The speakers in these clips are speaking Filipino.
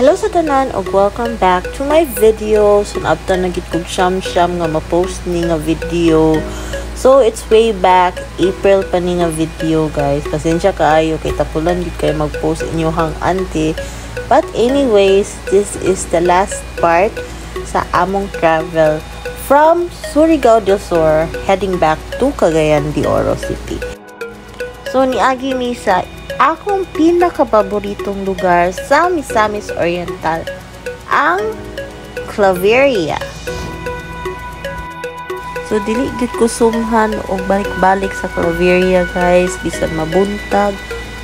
Hello sa tanan og welcome back to my video. So abta na gid kog siyam nga ma-post ni nga video. So it's way back April pa ni nga video, guys. Pasensya kaayo kay tapulan gid kay mag-post inyohang ante. But anyways, this is the last part sa among travel from Surigao del Sur heading back to Cagayan de Oro City. So niagi mi sa akong pinakapaboritong lugar sa Misamis Oriental, ang Claveria. So dili gid ko sumhan og balik-balik sa Claveria, guys, bisan mabuntag,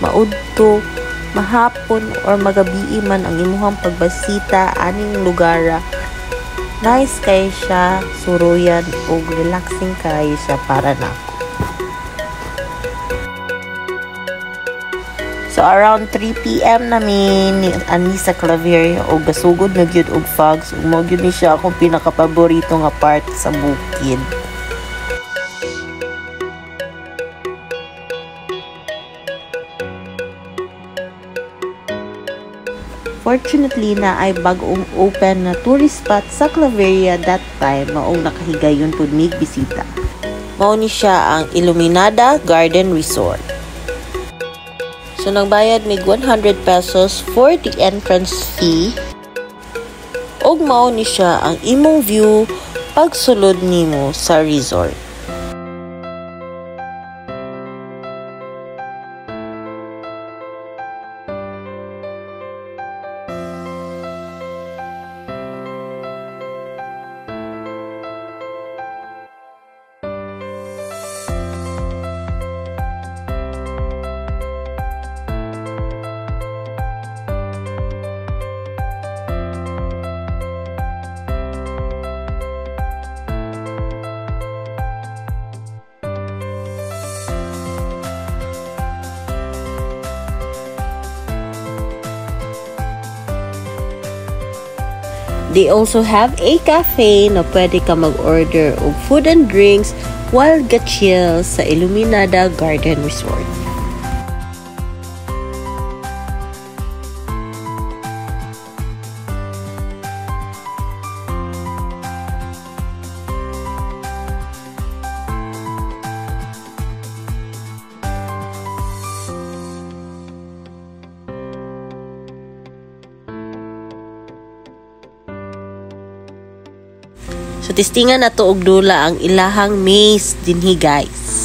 maudto, mahapon or magabi man ang imuhang pagbasita aning lugar. Nice kay siya, suruyan og relaxing kay siya para nako. So around 3 PM namin ani sa Claveria og gasugod na gyud og fogs ug mao gyud ni siya akong pinakapaborito nga part sa bukid. Fortunately na ay bag-ong open na tourist spot sa Claveria that time, maong nakahigayon pud mig bisita. Mao ni siya ang Iluminada Garden Resort. So nagbayad mig 100 pesos for the entrance fee. Og mao ni siya ang imong view pagsulod nimo sa resort. They also have a cafe na pwede ka mag-order og food and drinks while ga-chill sa Iluminada Garden Resort. So testingan nato og dula ang ilahang maze dinhi, guys.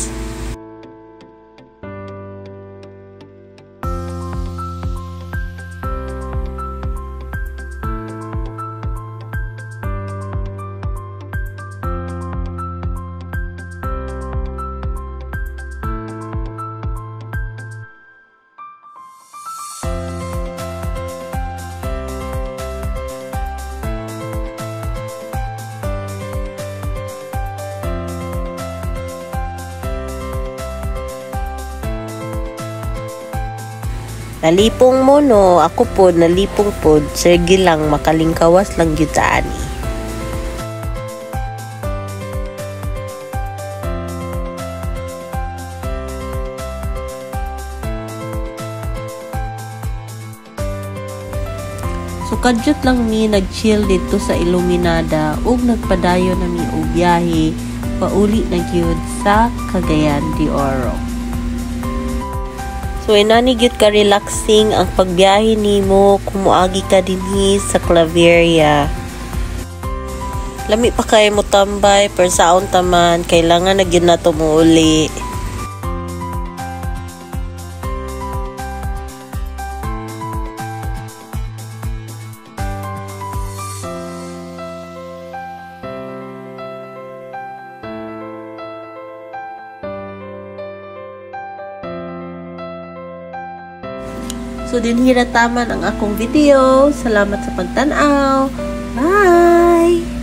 Nalipong mo no, ako po nalipong po, sige lang makalingkawas lang gyud ta ani. So kadyot lang mi nag-chill dito sa Iluminada ug nagpadayon na mi og biyahe pauli na gyud sa Cagayan de Oro. So inani gyud ka relaxing ang pagbiyahe nimo kung moagi ka dinhi sa Claveria. Lami pa kay mo tambay per saon taman, kailangan na gyud nato muuli. So dinhi na taman ang akong video. Salamat sa pagtan-aw. Bye!